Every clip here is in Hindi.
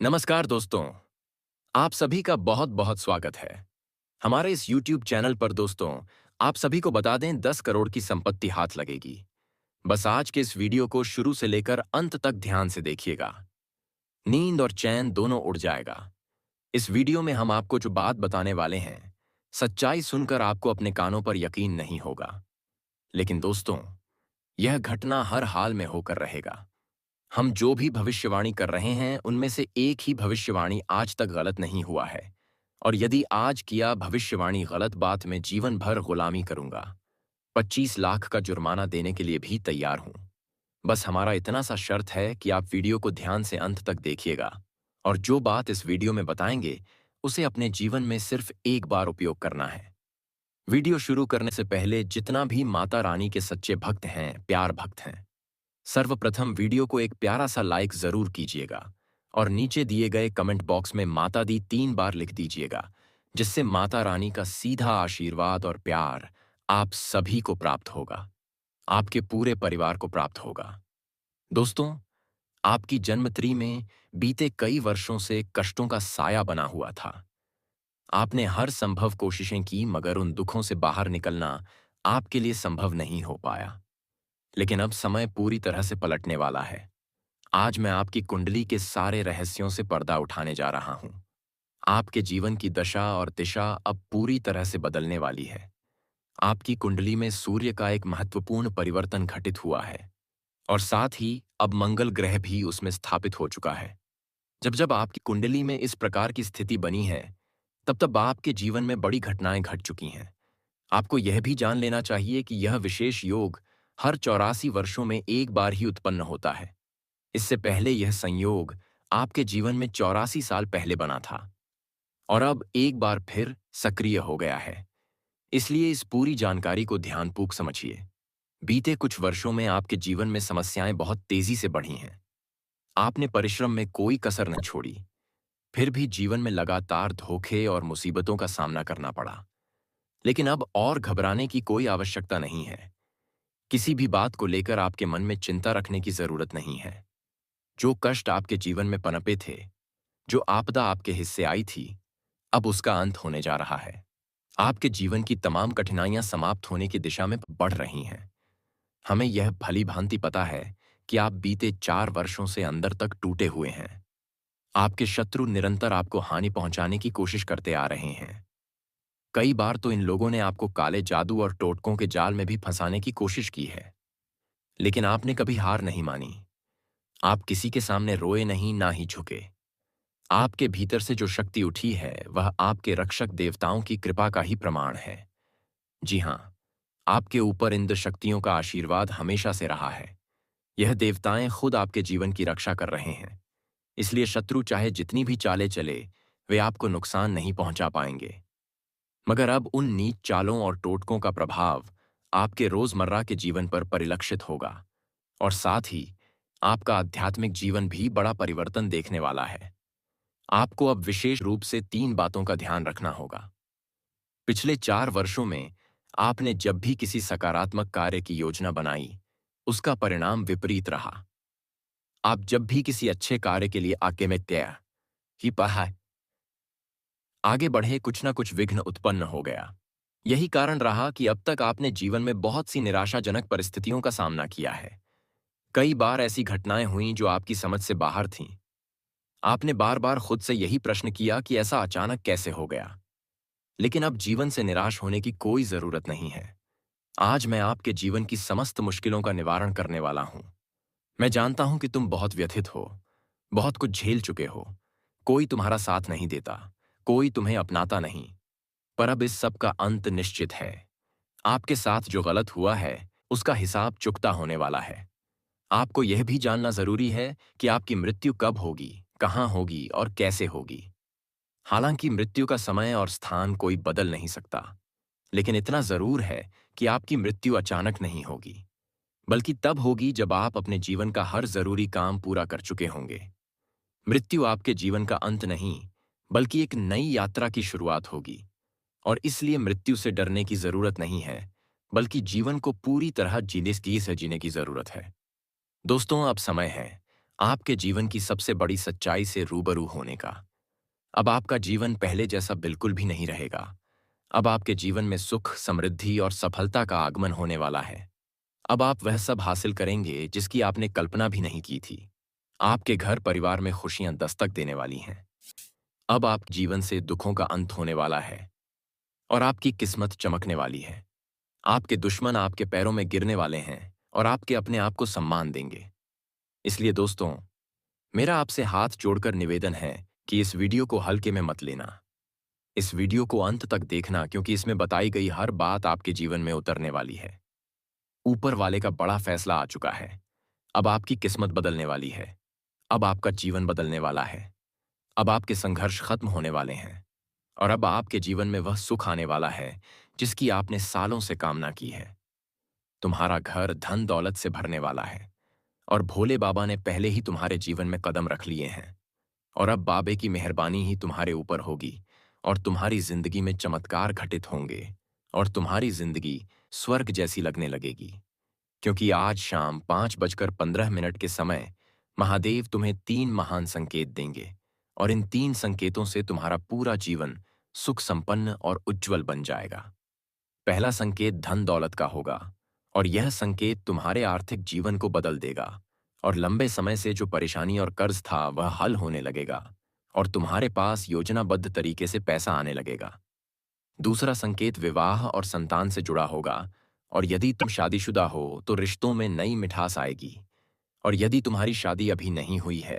नमस्कार दोस्तों, आप सभी का बहुत बहुत स्वागत है। हमारे इस YouTube चैनल पर दोस्तों, आप सभी को बता दें 10 करोड़ की संपत्ति हाथ लगेगी। बस आज के इस वीडियो को शुरू से लेकर अंत तक ध्यान से देखिएगा। नींद और चैन दोनों उड़ जाएगा। इस वीडियो में हम आपको जो बात बताने वाले हैं, सच्चाई सुनकर आपको अपने कानों पर यकीन नहीं होगा। लेकिन दोस्तों, यह घटना हर हाल में होकर रहेगा। हम जो भी भविष्यवाणी कर रहे हैं उनमें से एक ही भविष्यवाणी आज तक गलत नहीं हुआ है। और यदि आज किया भविष्यवाणी गलत बात में जीवन भर गुलामी करूंगा। 25 लाख का जुर्माना देने के लिए भी तैयार हूं। बस हमारा इतना सा शर्त है कि आप वीडियो को ध्यान से अंत तक देखिएगा और जो बात इस वीडियो में बताएंगे उसे अपने जीवन में सिर्फ एक बार उपयोग करना है। वीडियो शुरू करने से पहले जितना भी माता रानी के सच्चे भक्त हैं, प्यार भक्त हैं, सर्वप्रथम वीडियो को एक प्यारा सा लाइक जरूर कीजिएगा और नीचे दिए गए कमेंट बॉक्स में माता दी 3 बार लिख दीजिएगा, जिससे माता रानी का सीधा आशीर्वाद और प्यार आप सभी को प्राप्त होगा, आपके पूरे परिवार को प्राप्त होगा। दोस्तों, आपकी जन्मत्री में बीते कई वर्षों से कष्टों का साया बना हुआ था। आपने हर संभव कोशिशें की मगर उन दुखों से बाहर निकलना आपके लिए संभव नहीं हो पाया। लेकिन अब समय पूरी तरह से पलटने वाला है। आज मैं आपकी कुंडली के सारे रहस्यों से पर्दा उठाने जा रहा हूं। आपके जीवन की दशा और दिशा अब पूरी तरह से बदलने वाली है। आपकी कुंडली में सूर्य का एक महत्वपूर्ण परिवर्तन घटित हुआ है और साथ ही अब मंगल ग्रह भी उसमें स्थापित हो चुका है। जब जब आपकी कुंडली में इस प्रकार की स्थिति बनी है, तब तब आपके जीवन में बड़ी घटनाएं घट चुकी हैं। आपको यह भी जान लेना चाहिए कि यह विशेष योग हर 84 वर्षों में एक बार ही उत्पन्न होता है। इससे पहले यह संयोग आपके जीवन में 84 साल पहले बना था और अब एक बार फिर सक्रिय हो गया है। इसलिए इस पूरी जानकारी को ध्यानपूर्वक समझिए। बीते कुछ वर्षों में आपके जीवन में समस्याएं बहुत तेजी से बढ़ी हैं। आपने परिश्रम में कोई कसर न छोड़ी, फिर भी जीवन में लगातार धोखे और मुसीबतों का सामना करना पड़ा। लेकिन अब और घबराने की कोई आवश्यकता नहीं है। किसी भी बात को लेकर आपके मन में चिंता रखने की जरूरत नहीं है। जो कष्ट आपके जीवन में पनपे थे, जो आपदा आपके हिस्से आई थी, अब उसका अंत होने जा रहा है। आपके जीवन की तमाम कठिनाइयां समाप्त होने की दिशा में बढ़ रही हैं। हमें यह भली भांति पता है कि आप बीते 4 वर्षों से अंदर तक टूटे हुए हैं। आपके शत्रु निरंतर आपको हानि पहुंचाने की कोशिश करते आ रहे हैं। कई बार तो इन लोगों ने आपको काले जादू और टोटकों के जाल में भी फंसाने की कोशिश की है, लेकिन आपने कभी हार नहीं मानी। आप किसी के सामने रोए नहीं, ना ही झुके। आपके भीतर से जो शक्ति उठी है वह आपके रक्षक देवताओं की कृपा का ही प्रमाण है। जी हां, आपके ऊपर इंद्र शक्तियों का आशीर्वाद हमेशा से रहा है। यह देवताएं खुद आपके जीवन की रक्षा कर रहे हैं। इसलिए शत्रु चाहे जितनी भी चालें चले, वे आपको नुकसान नहीं पहुंचा पाएंगे। मगर अब उन नीच चालों और टोटकों का प्रभाव आपके रोजमर्रा के जीवन पर परिलक्षित होगा और साथ ही आपका आध्यात्मिक जीवन भी बड़ा परिवर्तन देखने वाला है। आपको अब विशेष रूप से 3 बातों का ध्यान रखना होगा। पिछले 4 वर्षों में आपने जब भी किसी सकारात्मक कार्य की योजना बनाई, उसका परिणाम विपरीत रहा। आप जब भी किसी अच्छे कार्य के लिए आगे में तय ही पढ़ा आगे बढ़े, कुछ ना कुछ विघ्न उत्पन्न हो गया। यही कारण रहा कि अब तक आपने जीवन में बहुत सी निराशाजनक परिस्थितियों का सामना किया है। कई बार ऐसी घटनाएं हुईं जो आपकी समझ से बाहर थीं। आपने बार बार खुद से यही प्रश्न किया कि ऐसा अचानक कैसे हो गया। लेकिन अब जीवन से निराश होने की कोई जरूरत नहीं है। आज मैं आपके जीवन की समस्त मुश्किलों का निवारण करने वाला हूं। मैं जानता हूं कि तुम बहुत व्यथित हो, बहुत कुछ झेल चुके हो। कोई तुम्हारा साथ नहीं देता, कोई तुम्हें अपनाता नहीं। पर अब इस सब का अंत निश्चित है। आपके साथ जो गलत हुआ है उसका हिसाब चुकता होने वाला है। आपको यह भी जानना जरूरी है कि आपकी मृत्यु कब होगी, कहां होगी और कैसे होगी। हालांकि मृत्यु का समय और स्थान कोई बदल नहीं सकता, लेकिन इतना जरूर है कि आपकी मृत्यु अचानक नहीं होगी, बल्कि तब होगी जब आप अपने जीवन का हर जरूरी काम पूरा कर चुके होंगे। मृत्यु आपके जीवन का अंत नहीं, बल्कि एक नई यात्रा की शुरुआत होगी। और इसलिए मृत्यु से डरने की जरूरत नहीं है, बल्कि जीवन को पूरी तरह जीने से जीने की जरूरत है। दोस्तों, अब समय है आपके जीवन की सबसे बड़ी सच्चाई से रूबरू होने का। अब आपका जीवन पहले जैसा बिल्कुल भी नहीं रहेगा। अब आपके जीवन में सुख, समृद्धि और सफलता का आगमन होने वाला है। अब आप वह सब हासिल करेंगे जिसकी आपने कल्पना भी नहीं की थी। आपके घर परिवार में खुशियां दस्तक देने वाली हैं। अब आप जीवन से दुखों का अंत होने वाला है और आपकी किस्मत चमकने वाली है। आपके दुश्मन आपके पैरों में गिरने वाले हैं और आपके अपने आप को सम्मान देंगे। इसलिए दोस्तों, मेरा आपसे हाथ जोड़कर निवेदन है कि इस वीडियो को हल्के में मत लेना। इस वीडियो को अंत तक देखना, क्योंकि इसमें बताई गई हर बात आपके जीवन में उतरने वाली है। ऊपर वाले का बड़ा फैसला आ चुका है। अब आपकी किस्मत बदलने वाली है। अब आपका जीवन बदलने वाला है। अब आपके संघर्ष खत्म होने वाले हैं और अब आपके जीवन में वह सुख आने वाला है जिसकी आपने सालों से कामना की है। तुम्हारा घर धन दौलत से भरने वाला है और भोले बाबा ने पहले ही तुम्हारे जीवन में कदम रख लिए हैं। और अब बाबे की मेहरबानी ही तुम्हारे ऊपर होगी और तुम्हारी जिंदगी में चमत्कार घटित होंगे और तुम्हारी जिंदगी स्वर्ग जैसी लगने लगेगी। क्योंकि आज शाम 5:15 के समय महादेव तुम्हें 3 महान संकेत देंगे और इन 3 संकेतों से तुम्हारा पूरा जीवन सुख संपन्न और उज्जवल बन जाएगा। पहला संकेत धन दौलत का होगा और यह संकेत तुम्हारे आर्थिक जीवन को बदल देगा और लंबे समय से जो परेशानी और कर्ज था वह हल होने लगेगा और तुम्हारे पास योजनाबद्ध तरीके से पैसा आने लगेगा। दूसरा संकेत विवाह और संतान से जुड़ा होगा और यदि तुम शादीशुदा हो तो रिश्तों में नई मिठास आएगी और यदि तुम्हारी शादी अभी नहीं हुई है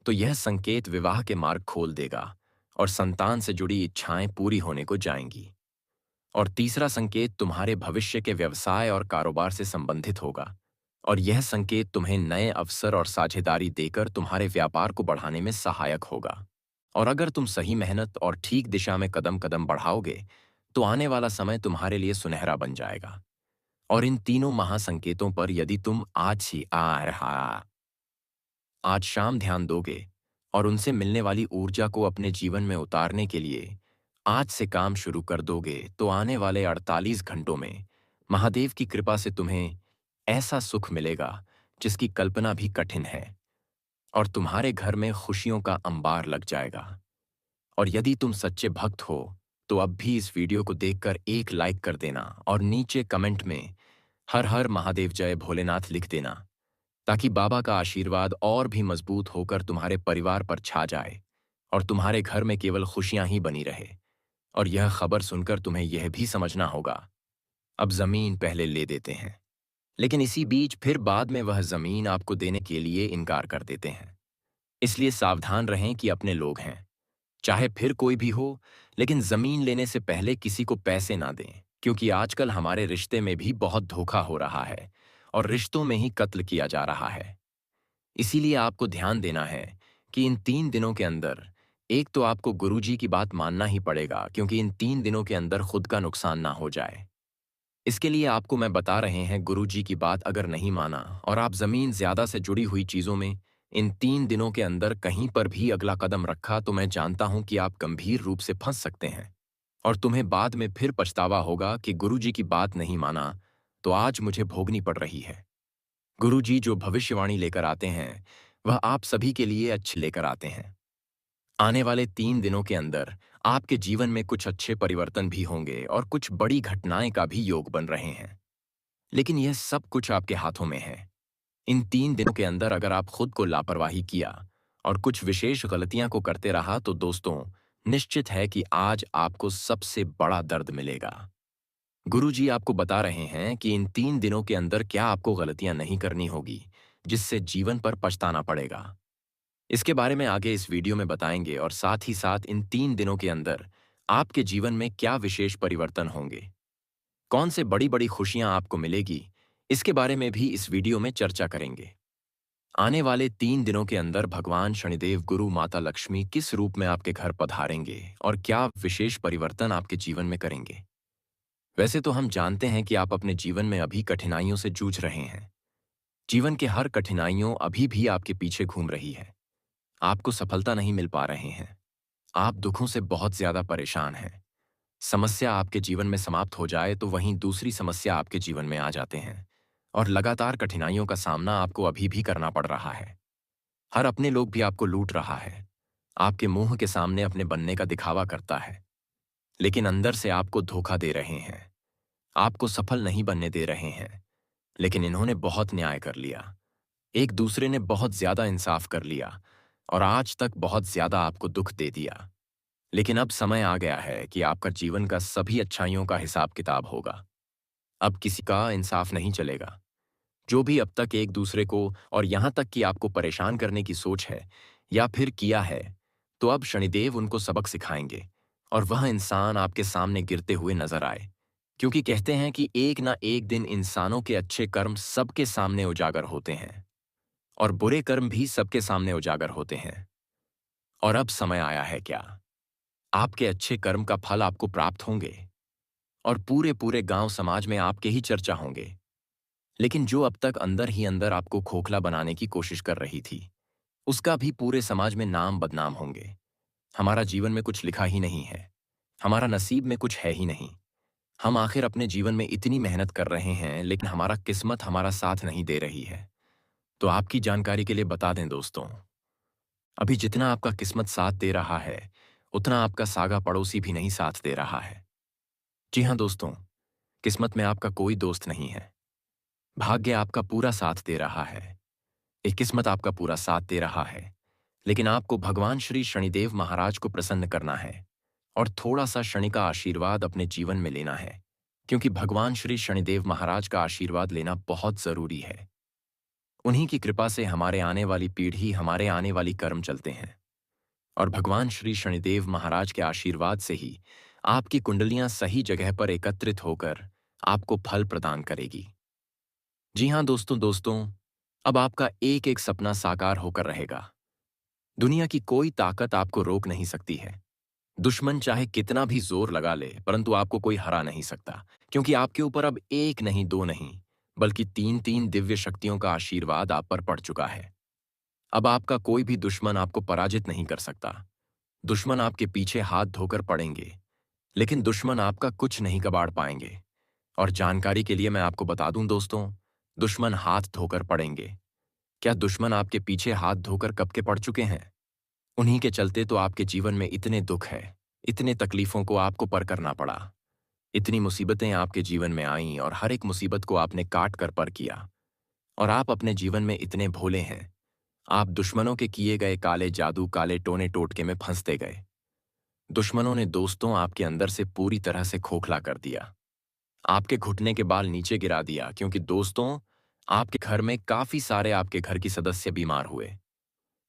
तो यह संकेत विवाह के मार्ग खोल देगा और संतान से जुड़ी इच्छाएं पूरी होने को जाएंगी। और तीसरा संकेत तुम्हारे भविष्य के व्यवसाय और कारोबार से संबंधित होगा और यह संकेत तुम्हें नए अवसर और साझेदारी देकर तुम्हारे व्यापार को बढ़ाने में सहायक होगा। और अगर तुम सही मेहनत और ठीक दिशा में कदम कदम बढ़ाओगे तो आने वाला समय तुम्हारे लिए सुनहरा बन जाएगा। और इन तीनों महासंकेतों पर यदि तुम आज शाम ध्यान दोगे और उनसे मिलने वाली ऊर्जा को अपने जीवन में उतारने के लिए आज से काम शुरू कर दोगे तो आने वाले 48 घंटों में महादेव की कृपा से तुम्हें ऐसा सुख मिलेगा जिसकी कल्पना भी कठिन है और तुम्हारे घर में खुशियों का अंबार लग जाएगा। और यदि तुम सच्चे भक्त हो तो अब भी इस वीडियो को देखकर एक लाइक कर देना और नीचे कमेंट में हर हर महादेव जय भोलेनाथ लिख देना, ताकि बाबा का आशीर्वाद और भी मजबूत होकर तुम्हारे परिवार पर छा जाए और तुम्हारे घर में केवल खुशियां ही बनी रहे। और यह खबर सुनकर तुम्हें यह भी समझना होगा, अब जमीन पहले ले देते हैं लेकिन इसी बीच फिर बाद में वह जमीन आपको देने के लिए इनकार कर देते हैं। इसलिए सावधान रहें कि अपने लोग हैं, चाहे फिर कोई भी हो, लेकिन जमीन लेने से पहले किसी को पैसे ना दें, क्योंकि आजकल हमारे रिश्ते में भी बहुत धोखा हो रहा है और रिश्तों में ही कत्ल किया जा रहा है। इसीलिए आपको ध्यान देना है कि इन 3 दिनों के अंदर एक तो आपको गुरुजी की बात मानना ही पड़ेगा, क्योंकि इन 3 दिनों के अंदर खुद का नुकसान ना हो जाए। इसके लिए आपको मैं बता रहे हैं, गुरुजी की बात अगर नहीं माना और आप जमीन ज्यादा से जुड़ी हुई चीजों में इन 3 दिनों के अंदर कहीं पर भी अगला कदम रखा तो मैं जानता हूं कि आप गंभीर रूप से फंस सकते हैं और तुम्हें बाद में फिर पछतावा होगा कि गुरुजी की बात नहीं माना तो आज मुझे भोगनी पड़ रही है। गुरुजी जो भविष्यवाणी लेकर आते हैं वह आप सभी के लिए अच्छे लेकर आते हैं। आने वाले 3 दिनों के अंदर आपके जीवन में कुछ अच्छे परिवर्तन भी होंगे और कुछ बड़ी घटनाएं का भी योग बन रहे हैं, लेकिन यह सब कुछ आपके हाथों में है। इन 3 दिनों के अंदर अगर आप खुद को लापरवाही किया और कुछ विशेष गलतियां को करते रहा तो दोस्तों, निश्चित है कि आज आपको सबसे बड़ा दर्द मिलेगा। गुरुजी आपको बता रहे हैं कि इन 3 दिनों के अंदर क्या आपको गलतियां नहीं करनी होगी जिससे जीवन पर पछताना पड़ेगा। इसके बारे में आगे इस वीडियो में बताएंगे और साथ ही साथ इन 3 दिनों के अंदर आपके जीवन में क्या विशेष परिवर्तन होंगे, कौन से बड़ी बड़ी खुशियां आपको मिलेगी, इसके बारे में भी इस वीडियो में चर्चा करेंगे। आने वाले 3 दिनों के अंदर भगवान शनिदेव, गुरु, माता लक्ष्मी किस रूप में आपके घर पधारेंगे और क्या विशेष परिवर्तन आपके जीवन में करेंगे। वैसे तो हम जानते हैं कि आप अपने जीवन में अभी कठिनाइयों से जूझ रहे हैं। जीवन के हर कठिनाइयों अभी भी आपके पीछे घूम रही है। आपको सफलता नहीं मिल पा रहे हैं। आप दुखों से बहुत ज्यादा परेशान हैं। समस्या आपके जीवन में समाप्त हो जाए तो वहीं दूसरी समस्या आपके जीवन में आ जाते हैं और लगातार कठिनाइयों का सामना आपको अभी भी करना पड़ रहा है। हर अपने लोग भी आपको लूट रहा है, आपके मुंह के सामने अपने बनने का दिखावा करता है, लेकिन अंदर से आपको धोखा दे रहे हैं, आपको सफल नहीं बनने दे रहे हैं। लेकिन इन्होंने बहुत न्याय कर लिया, एक दूसरे ने बहुत ज्यादा इंसाफ कर लिया और आज तक बहुत ज्यादा आपको दुख दे दिया। लेकिन अब समय आ गया है कि आपका जीवन का सभी अच्छाइयों का हिसाब किताब होगा। अब किसी का इंसाफ नहीं चलेगा। जो भी अब तक एक दूसरे को और यहां तक कि आपको परेशान करने की सोच है या फिर किया है, तो अब शनिदेव उनको सबक सिखाएंगे और वह इंसान आपके सामने गिरते हुए नजर आए। क्योंकि कहते हैं कि एक ना एक दिन इंसानों के अच्छे कर्म सबके सामने उजागर होते हैं और बुरे कर्म भी सबके सामने उजागर होते हैं। और अब समय आया है क्या? आपके अच्छे कर्म का फल आपको प्राप्त होंगे और पूरे पूरे गांव समाज में आपके ही चर्चा होंगे। लेकिन जो अब तक अंदर ही अंदर आपको खोखला बनाने की कोशिश कर रही थी, उसका भी पूरे समाज में नाम बदनाम होंगे। हमारा जीवन में कुछ लिखा ही नहीं है, हमारा नसीब में कुछ है ही नहीं। हम आखिर अपने जीवन में इतनी मेहनत कर रहे हैं, लेकिन हमारा किस्मत हमारा साथ नहीं दे रही है। तो आपकी जानकारी के लिए बता दें दोस्तों, अभी जितना आपका किस्मत साथ दे रहा है, उतना आपका सागा पड़ोसी भी नहीं साथ दे रहा है। जी हाँ दोस्तों, किस्मत में आपका कोई दोस्त नहीं है। भाग्य आपका पूरा साथ दे रहा है, एक किस्मत आपका पूरा साथ दे रहा है। लेकिन आपको भगवान श्री शनिदेव महाराज को प्रसन्न करना है और थोड़ा सा शनि का आशीर्वाद अपने जीवन में लेना है, क्योंकि भगवान श्री शनिदेव महाराज का आशीर्वाद लेना बहुत जरूरी है। उन्हीं की कृपा से हमारे आने वाली पीढ़ी, हमारे आने वाली कर्म चलते हैं और भगवान श्री शनिदेव महाराज के आशीर्वाद से ही आपकी कुंडलियां सही जगह पर एकत्रित होकर आपको फल प्रदान करेगी। जी हाँ दोस्तों दोस्तों, अब आपका एक एक सपना साकार होकर रहेगा। दुनिया की कोई ताकत आपको रोक नहीं सकती है। दुश्मन चाहे कितना भी जोर लगा ले, परंतु आपको कोई हरा नहीं सकता, क्योंकि आपके ऊपर अब एक नहीं, दो नहीं, बल्कि तीन तीन दिव्य शक्तियों का आशीर्वाद आप पर पड़ चुका है। अब आपका कोई भी दुश्मन आपको पराजित नहीं कर सकता। दुश्मन आपके पीछे हाथ धोकर पड़ेंगे, लेकिन दुश्मन आपका कुछ नहीं कबाड़ पाएंगे। और जानकारी के लिए मैं आपको बता दूं दोस्तों, दुश्मन हाथ धोकर पड़ेंगे। क्या दुश्मन आपके पीछे हाथ धोकर कब के पड़ चुके हैं? उन्हीं के चलते तो आपके जीवन में इतने दुख है, इतने तकलीफों को आपको पर करना पड़ा। इतनी मुसीबतें आपके जीवन में आईं और हर एक मुसीबत को आपने काट कर पर किया। और आप अपने जीवन में इतने भोले हैं, आप दुश्मनों के किए गए काले जादू, काले टोने टोटके में फंसते गए। दुश्मनों ने दोस्तों आपके अंदर से पूरी तरह से खोखला कर दिया, आपके घुटने के बाल नीचे गिरा दिया, क्योंकि दोस्तों आपके घर में काफी सारे आपके घर की सदस्य बीमार हुए।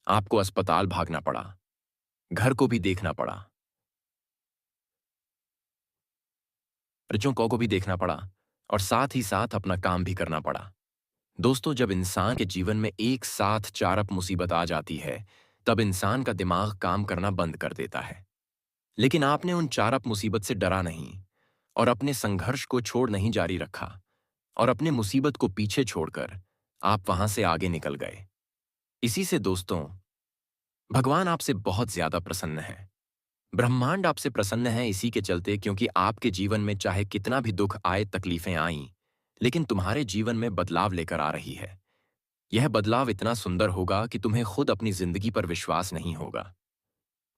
आपको अस्पताल भागना पड़ा, घर को भी देखना पड़ा, बच्चों को भी देखना पड़ा और साथ ही साथ अपना काम भी करना पड़ा। दोस्तों, जब इंसान के जीवन में एक साथ चार मुसीबत आ जाती है, तब इंसान का दिमाग काम करना बंद कर देता है। लेकिन आपने उन चार मुसीबत से डरा नहीं और अपने संघर्ष को छोड़ नहीं जारी रखा और अपने मुसीबत को पीछे छोड़कर आप वहां से आगे निकल गए। इसी से दोस्तों, भगवान आपसे बहुत ज्यादा प्रसन्न है। ब्रह्मांड आपसे प्रसन्न है इसी के चलते, क्योंकि आपके जीवन में चाहे कितना भी दुख आए, तकलीफें आईं, लेकिन तुम्हारे जीवन में बदलाव लेकर आ रही है। यह बदलाव इतना सुंदर होगा कि तुम्हें खुद अपनी जिंदगी पर विश्वास नहीं होगा।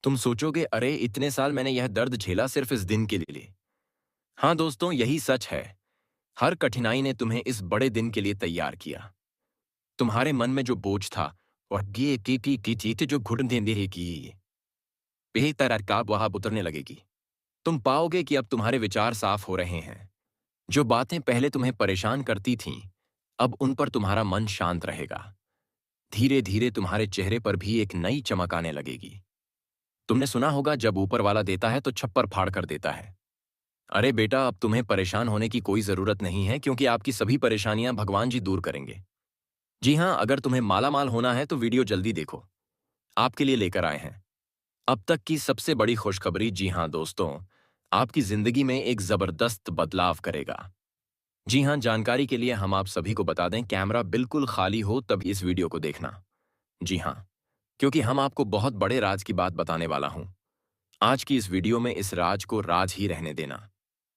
तुम सोचोगे, अरे इतने साल मैंने यह दर्द झेला सिर्फ इस दिन के लिए। हाँ दोस्तों, यही सच है। हर कठिनाई ने तुम्हें इस बड़े दिन के लिए तैयार किया। तुम्हारे मन में जो बोझ था और ये की जो घुटन दे रहेगी, बेहतर का वह अब उतरने लगेगी। तुम पाओगे कि अब तुम्हारे विचार साफ हो रहे हैं। जो बातें पहले तुम्हें परेशान करती थीं, अब उन पर तुम्हारा मन शांत रहेगा। धीरे धीरे तुम्हारे चेहरे पर भी एक नई चमक आने लगेगी। तुमने सुना होगा, जब ऊपर वाला देता है तो छप्पर फाड़ कर देता है। अरे बेटा, अब तुम्हें परेशान होने की कोई जरूरत नहीं है, क्योंकि आपकी सभी परेशानियां भगवान जी दूर करेंगे। जी हाँ, अगर तुम्हें मालामाल होना है तो वीडियो जल्दी देखो, आपके लिए लेकर आए हैं अब तक की सबसे बड़ी खुशखबरी। जी हाँ दोस्तों, आपकी जिंदगी में एक जबरदस्त बदलाव करेगा। जी हाँ, जानकारी के लिए हम आप सभी को बता दें, कैमरा बिल्कुल खाली हो तब इस वीडियो को देखना। जी हाँ, क्योंकि हम आपको बहुत बड़े राज की बात बताने वाला हूं। आज की इस वीडियो में इस राज को राज ही रहने देना।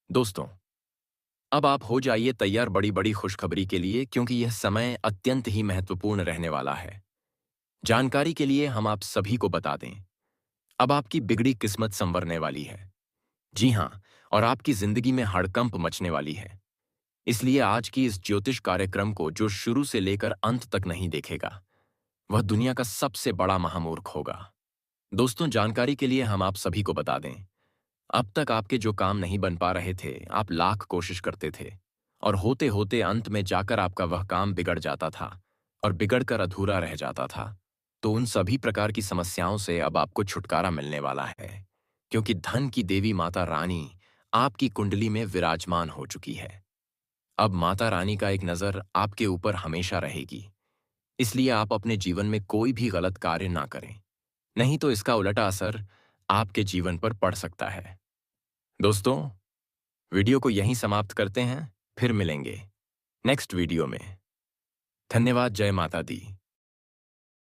दोस्तों, अब आप हो जाइए तैयार बड़ी बड़ी खुशखबरी के लिए, क्योंकि यह समय अत्यंत ही महत्वपूर्ण रहने वाला है। जानकारी के लिए हम आप सभी को बता दें, अब आपकी बिगड़ी किस्मत संवरने वाली है। जी हाँ, और आपकी जिंदगी में हड़कंप मचने वाली है। इसलिए आज की इस ज्योतिष कार्यक्रम को जो शुरू से लेकर अंत तक नहीं देखेगा, वह दुनिया का सबसे बड़ा महामूर्ख होगा। दोस्तों, जानकारी के लिए हम आप सभी को बता दें, अब तक आपके जो काम नहीं बन पा रहे थे, आप लाख कोशिश करते थे और होते होते अंत में जाकर आपका वह काम बिगड़ जाता था और बिगड़कर अधूरा रह जाता था। तो उन सभी प्रकार की समस्याओं से अब आपको छुटकारा मिलने वाला है, क्योंकि धन की देवी माता रानी आपकी कुंडली में विराजमान हो चुकी है। अब माता रानी का एक नज़र आपके ऊपर हमेशा रहेगी। इसलिए आप अपने जीवन में कोई भी गलत कार्य ना करें, नहीं तो इसका उलटा असर आपके जीवन पर पड़ सकता है। दोस्तों, वीडियो को यहीं समाप्त करते हैं, फिर मिलेंगे नेक्स्ट वीडियो में। धन्यवाद। जय माता दी।